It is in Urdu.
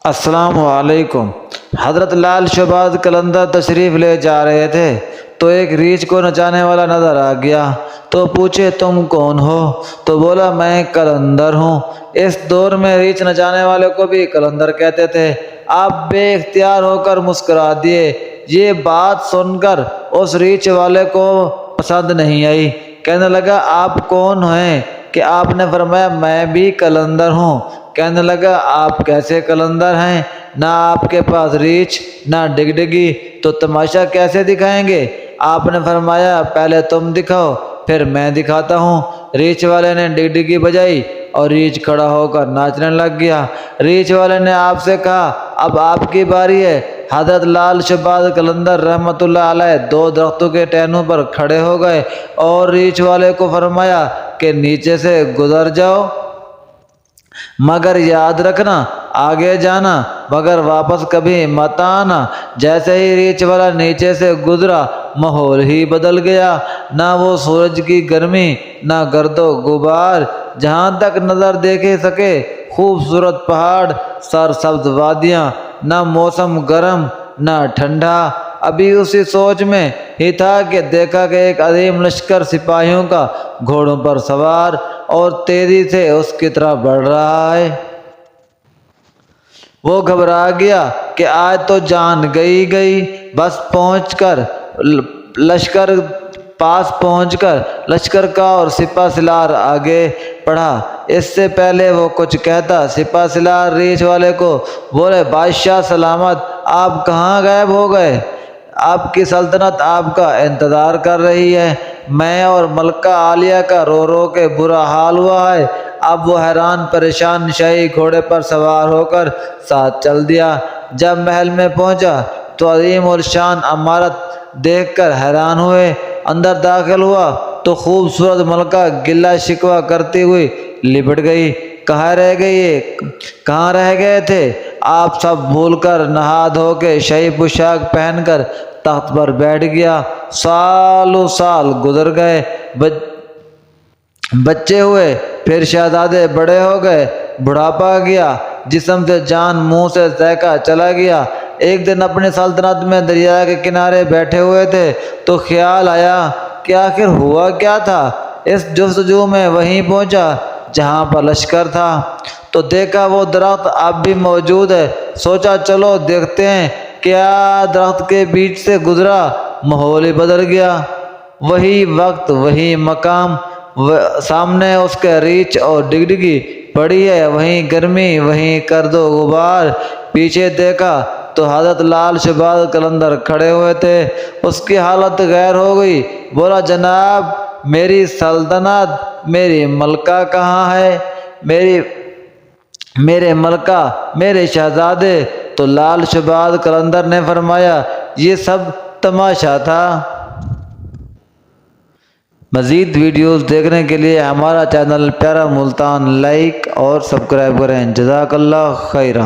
السلام علیکم۔ حضرت لال شہباز قلندر تشریف لے جا رہے تھے تو ایک ریچھ کو نچانے والا نظر آ گیا تو پوچھے تم کون ہو؟ تو بولا میں قلندر ہوں۔ اس دور میں ریچھ نچانے والے کو بھی قلندر کہتے تھے۔ آپ بے اختیار ہو کر مسکرا دیے۔ یہ بات سن کر اس ریچھ والے کو پسند نہیں آئی۔ کہنے لگا آپ کون ہیں؟ کہ آپ نے فرمایا میں بھی قلندر ہوں۔ کہنے لگا آپ کیسے قلندر ہیں؟ نہ آپ کے پاس ریچھ نہ ڈگڈگی، تو تماشا کیسے دکھائیں گے؟ آپ نے فرمایا پہلے تم دکھاؤ پھر میں دکھاتا ہوں۔ ریچھ والے نے ڈگڈگی بجائی اور ریچھ کھڑا ہو کر ناچنے لگ گیا۔ ریچھ والے نے آپ سے کہا اب آپ کی باری ہے۔ حضرت لال شہباز قلندر رحمۃ اللہ علیہ دو درختوں کے ٹہنوں پر کھڑے ہو گئے اور ریچھ والے کو فرمایا کہ نیچے سے گزر جاؤ، مگر یاد رکھنا آگے جانا مگر واپس کبھی مت آنا۔ جیسے ہی ریچھ والا نیچے سے گزرا ماحول ہی بدل گیا۔ نہ وہ سورج کی گرمی نہ گرد و غبار، جہاں تک نظر دیکھ سکے خوبصورت پہاڑ، سرسبز وادیاں، نہ موسم گرم نہ ٹھنڈا۔ ابھی اسی سوچ میں ہی تھا کہ دیکھا کہ ایک عظیم لشکر سپاہیوں کا گھوڑوں پر سوار اور تیزی سے اس کی طرف بڑھ رہا ہے۔ وہ گھبرا گیا کہ آج تو جان گئی۔ بس پہنچ کر لشکر کا اور سپہ سالار آگے بڑھا۔ اس سے پہلے وہ کچھ کہتا سپہ سالار ریچھ والے کو بولے بادشاہ سلامت، آپ کہاں غائب ہو گئے؟ آپ کی سلطنت آپ کا انتظار کر رہی ہے۔ میں اور ملکہ عالیہ کا رو رو کے برا حال ہوا ہے۔ اب وہ حیران پریشان شاہی گھوڑے پر سوار ہو کر ساتھ چل دیا۔ جب محل میں پہنچا تو عظیم الشان عمارت دیکھ کر حیران ہوئے۔ اندر داخل ہوا تو خوبصورت ملکہ گلہ شکوہ کرتی ہوئی لپٹ گئی۔ کہاں رہ گئے تھے آپ؟ سب بھول کر نہا دھو کے شاہی پوشاک پہن کر تخت پر بیٹھ گیا۔ سالوں سال گزر گئے، بچے ہوئے، پھر شہزادے بڑے ہو گئے، بڑھاپا گیا، جسم سے جان منہ سے ذائقہ چلا گیا۔ ایک دن اپنی سلطنت میں دریا کے کنارے بیٹھے ہوئے تھے تو خیال آیا کہ آخر ہوا کیا تھا۔ اس جستجو میں وہیں پہنچا جہاں پر لشکر تھا تو دیکھا وہ درخت اب بھی موجود ہے۔ سوچا چلو دیکھتے ہیں کیا درخت کے بیچ سے گزرا، ماحول ہی بدل گیا۔ وہی وقت وہی مقام، سامنے اس کے ریچھ اور ڈگڈگی پڑی ہے، وہیں گرمی وہیں گرد و غبار۔ پیچھے دیکھا تو حضرت لال شہباز قلندر کھڑے ہوئے تھے۔ اس کی حالت غیر ہو گئی۔ بولا جناب میری سلطنت، میری ملکہ کہاں ہے؟ میرے ملکہ، میرے شہزادے؟ تو لال شہباز قلندر نے فرمایا یہ سب تماشا تھا۔ مزید ویڈیوز دیکھنے کے لیے ہمارا چینل پیارا ملتان لائک اور سبسکرائب کریں۔ جزاک اللہ خیرہ۔